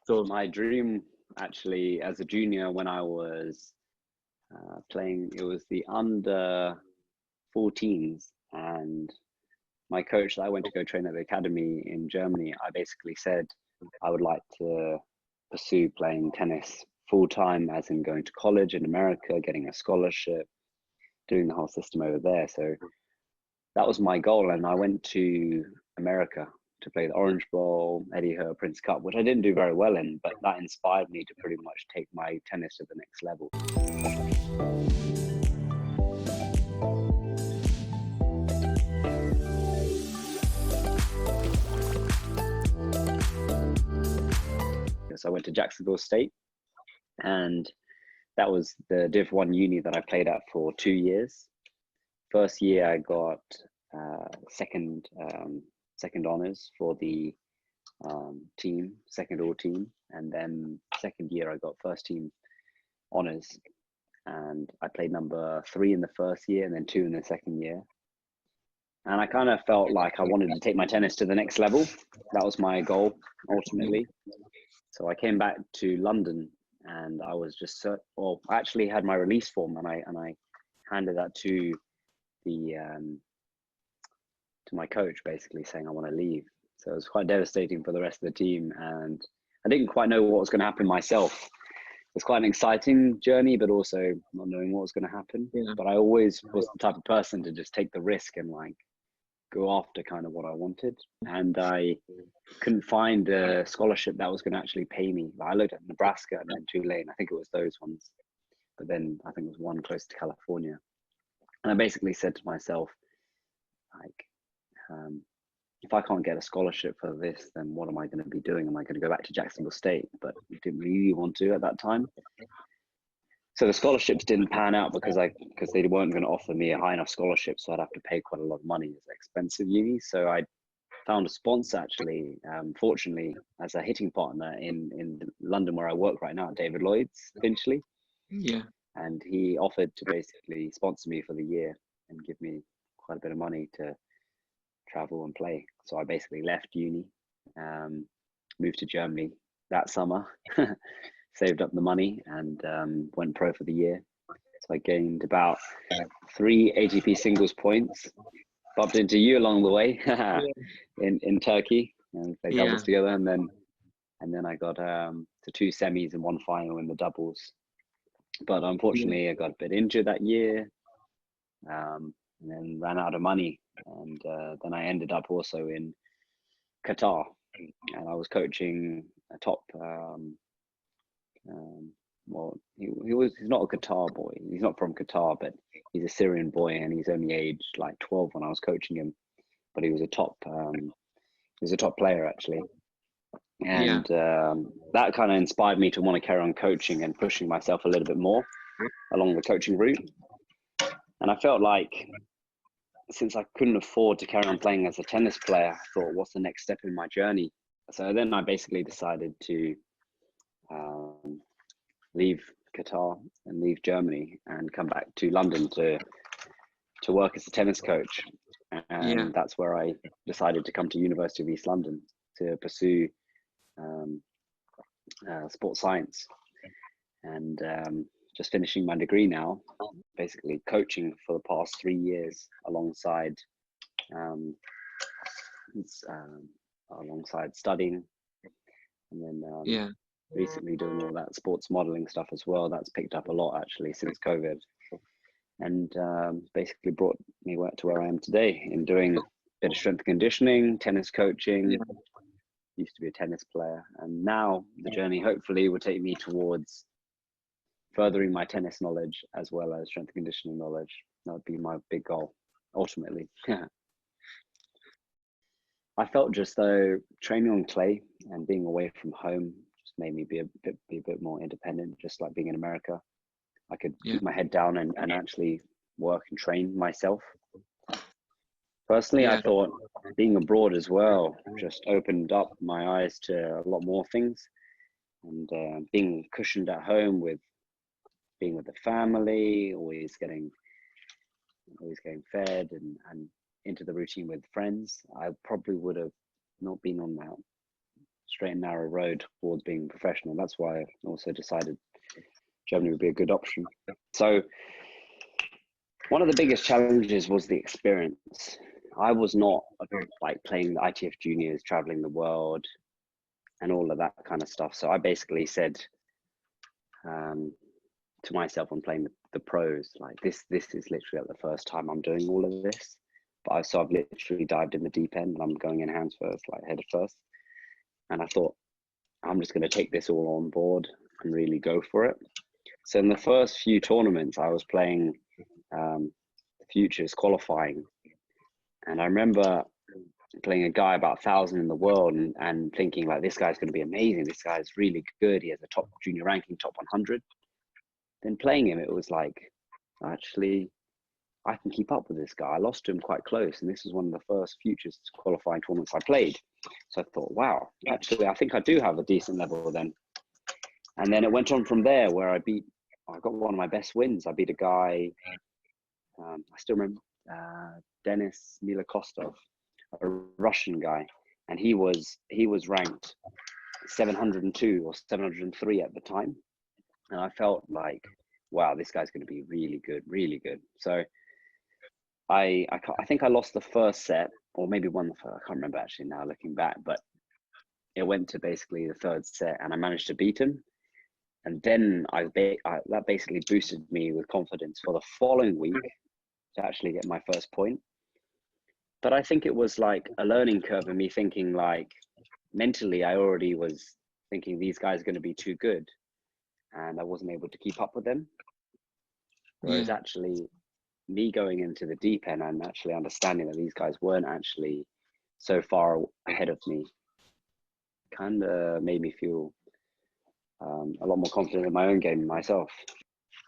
So My dream, actually, as a junior, when I was playing, it was the under 14s, and my coach that I went to go train at the academy in Germany, I basically said I would like to pursue playing tennis full time, as in going to college in America, getting a scholarship, doing the whole system over there. So that was my goal, and I went to America to play the Orange Bowl, Eddie Herr Prince Cup, which I didn't do very well in, but that inspired me to pretty much take my tennis to the next level. So I went to Jacksonville State, and that was the Div 1 uni that I played at for 2 years. First year I got second honors for the team, second all team, and then second year I got first team honors, and I played number 3 in the first year and then 2 in the second year. And I kind of felt like I wanted to take my tennis to the next level. That was my goal ultimately. So I came back to London, and I was just I actually had my release form, and I handed that to the to my coach, basically saying I want to leave. So it was quite devastating for the rest of the team, and I didn't quite know what was going to happen myself. It was quite an exciting journey, but also not knowing what was going to happen. Yeah. But I always was the type of person to just take the risk and like go after kind of what I wanted. And I couldn't find a scholarship that was going to actually pay me. I looked at Nebraska and then Tulane. I think it was those ones. But then I think it was one close to California. And I basically said to myself, like, if I can't get a scholarship for this, then what am I going to be doing? Am I going to go back to Jacksonville State? But I didn't really want to at that time. So the scholarships didn't pan out because they weren't going to offer me a high enough scholarship. So I'd have to pay quite a lot of money. It's an expensive uni. So I found a sponsor, actually, fortunately, as a hitting partner in London, where I work right now, David Lloyd's, Finchley. Yeah. And he offered to basically sponsor me for the year and give me quite a bit of money to travel and play. So I basically left uni, moved to Germany that summer, saved up the money, and went pro for the year. So I gained about 3 ATP singles points, bumped into you along the way in Turkey, and played doubles together, and then I got to 2 semis and 1 final in the doubles. But unfortunately, I got a bit injured that year, and then ran out of money. And then I ended up also in Qatar, and I was coaching a top. He's not a Qatar boy. He's not from Qatar, but he's a Syrian boy, and he's only aged like 12 when I was coaching him. But he was a top. He was a top player, actually. And that kind of inspired me to want to carry on coaching and pushing myself a little bit more along the coaching route. And I felt like, since I couldn't afford to carry on playing as a tennis player, I thought, what's the next step in my journey? So then I basically decided to leave Qatar and leave Germany and come back to London to work as a tennis coach. And that's where I decided to come to University of East London to pursue sports science, and just finishing my degree now, basically coaching for the past 3 years alongside studying, and then recently doing all that sports modeling stuff as well. That's picked up a lot actually since COVID, and basically brought me to where I am today in doing a bit of strength conditioning, tennis coaching. Used to be a tennis player, and now the journey hopefully will take me towards furthering my tennis knowledge as well as strength conditioning knowledge. That would be my big goal ultimately. I felt just though training on clay and being away from home just made me be a bit more independent. Just like being in America, I could keep my head down and actually work and train myself. Personally, I thought being abroad as well just opened up my eyes to a lot more things, and being cushioned at home with being with the family, always getting fed and into the routine with friends. I probably would have not been on that straight and narrow road towards being professional. That's why I also decided Germany would be a good option. So one of the biggest challenges was the experience. I was not like playing the ITF juniors, traveling the world and all of that kind of stuff. So I basically said to myself when playing the pros, like this is literally like the first time I'm doing all of this. But I've literally dived in the deep end and I'm going in hands first, like head first. And I thought, I'm just going to take this all on board and really go for it. So in the first few tournaments, I was playing futures qualifying. And I remember playing a guy about 1,000 in the world and thinking like, this guy's going to be amazing. This guy's really good. He has a top junior ranking, top 100. Then playing him, it was like, actually, I can keep up with this guy. I lost to him quite close. And this was one of the first futures qualifying tournaments I played. So I thought, wow, actually, I think I do have a decent level then. And then it went on from there where I got one of my best wins. I beat a guy, I still remember, Denis Milokostov, a Russian guy. And he was ranked 702 or 703 at the time. And I felt like, wow, this guy's going to be really good, really good. So I think I lost the first set, or maybe won the first. I can't remember actually now looking back, but it went to basically the third set and I managed to beat him. And then that basically boosted me with confidence for the following week to actually get my first point. But I think it was like a learning curve and me thinking like mentally, I already was thinking these guys are going to be too good and I wasn't able to keep up with them. Whereas actually me going into the deep end and actually understanding that these guys weren't actually so far ahead of me kind of made me feel a lot more confident in my own game myself.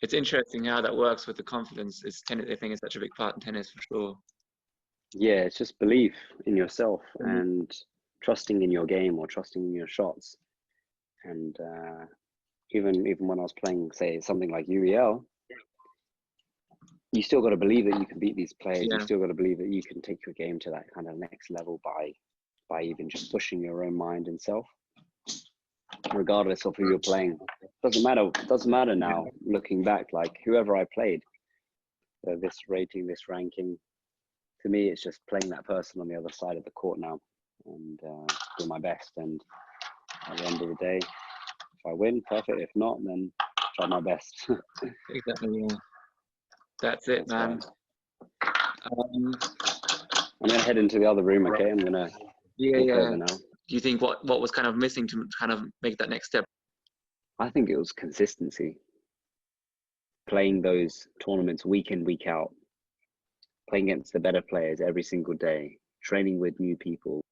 It's interesting how that works with the confidence. I think it's such a big part in tennis for sure. Yeah, it's just belief in yourself and trusting in your game or trusting in your shots. And even when I was playing, say, something like UEL, you still got to believe that you can beat these players. You still got to believe that you can take your game to that kind of next level by even just pushing your own mind and self, regardless of who you're playing. Doesn't matter now, looking back, like whoever I played, this rating, this ranking, to me, it's just playing that person on the other side of the court now and do my best. And at the end of the day, if I win, perfect. If not, then try my best. Exactly, yeah. That's it, man. I'm going to head into the other room, okay? I'm going to walk over now. Do you think what was kind of missing to kind of make that next step? I think it was consistency. Playing those tournaments week in, week out. Playing against the better players every single day. Training with new people.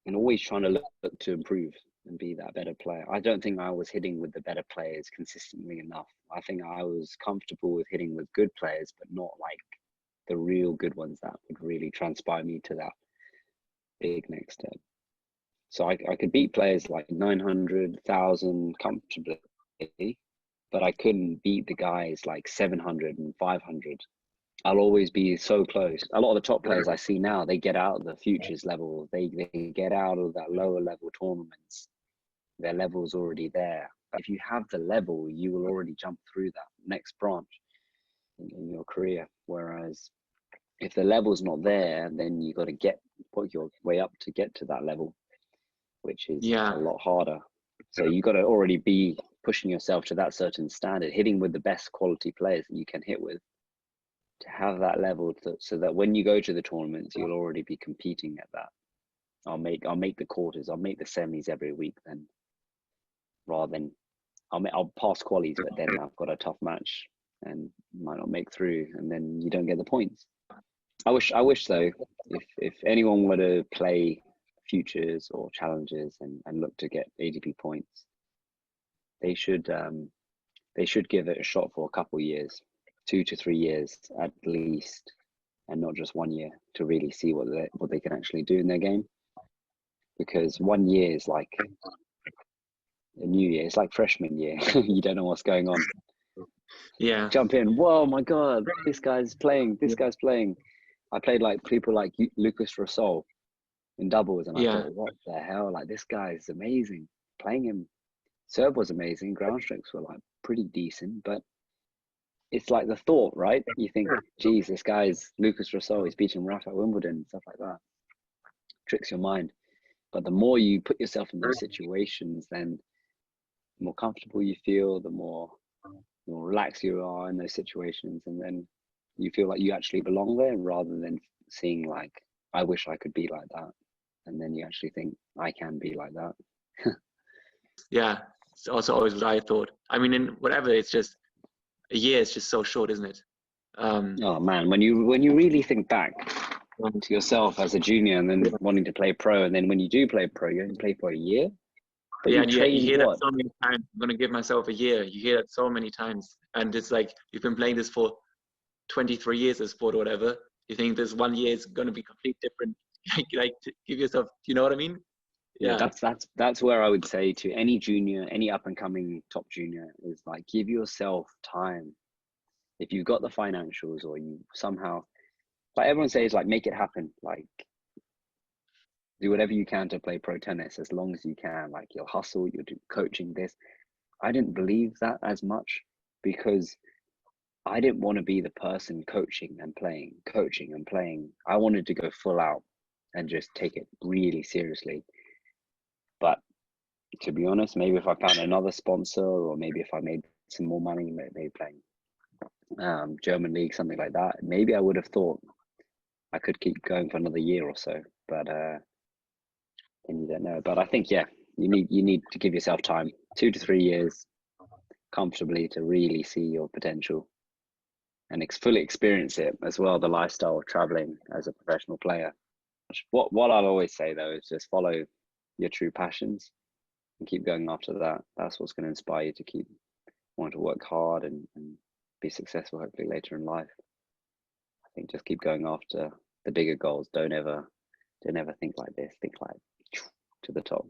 And always trying to look to improve and be that better player. I don't think I was hitting with the better players consistently enough. I think I was comfortable with hitting with good players, but not like the real good ones that would really transpire me to that big next step. So I could beat players like 900, 1,000 comfortably, but I couldn't beat the guys like 700 and 500. I'll always be so close. A lot of the top players I see now, they get out of the futures level. They get out of that lower level tournaments. Their level's already there. But if you have the level, you will already jump through that next branch in your career. Whereas if the level's not there, then you got to put your way up to get to that level, which is a lot harder. So you got to already be pushing yourself to that certain standard, hitting with the best quality players that you can hit with, to have that level so that when you go to the tournaments, you'll already be competing at that. I'll make the quarters, I'll make the semis every week then, rather than I'll pass qualies, but then I've got a tough match and might not make through, and then you don't get the points. I wish though, if anyone were to play futures or challenges and look to get ATP points, they should give it a shot for a couple of years, 2 to 3 years at least, and not just 1 year, to really see what they can actually do in their game. Because 1 year is like a new year. It's like freshman year. You don't know what's going on. Yeah. Jump in. Whoa, my God, this guy's playing. This guy's playing. I played like people like Lucas Rosol. in doubles, and I Yeah. thought, what the hell? Like, this guy is amazing. Playing him, serve was amazing. Ground strokes were like pretty decent, but it's like the thought, right? You think, geez, this guy's Lucas Rosol, he's beating Rafa at Wimbledon, stuff like that. Tricks your mind. But the more you put yourself in those situations, then the more comfortable you feel, the more relaxed you are in those situations, and then you feel like you actually belong there, rather than seeing like, I wish I could be like that. And then you actually think, I can be like that. Yeah. It's also always what I thought. I mean, in whatever, it's just a year is just so short, isn't it? Oh man, when you really think back to yourself as a junior, and then wanting to play pro, and then when you do play pro, you only play for a year. But yeah, you and you trained hear that what? so many times. I'm gonna give myself a year. You hear that so many times, and it's like you've been playing this for 23 years of sport or whatever. You think this 1 year is gonna be completely different. Like give yourself. You know what I mean? Yeah, Yeah. that's where I would say to any junior, any up and coming top junior, is like, give yourself time. If you've got the financials, or you somehow, like everyone says, like, make it happen. Like, do whatever you can to play pro tennis as long as you can. Like, you'll hustle, you'll do coaching this. I didn't believe that as much, because I didn't want to be the person coaching and playing, coaching and playing. I wanted to go full out and just take it really seriously. But to be honest, maybe if I found another sponsor, or maybe if I made some more money, maybe playing German league, something like that, maybe I would have thought I could keep going for another year or so. But then you don't know. But I think, yeah, you need to give yourself time, 2 to 3 years comfortably, to really see your potential and fully experience it as well, the lifestyle of traveling as a professional player. What I'll always say though is just follow your true passions and keep going after that. That's what's going to inspire you to keep wanting to work hard and be successful, hopefully later in life. I think just keep going after the bigger goals. Don't ever think like this. Think like to the top.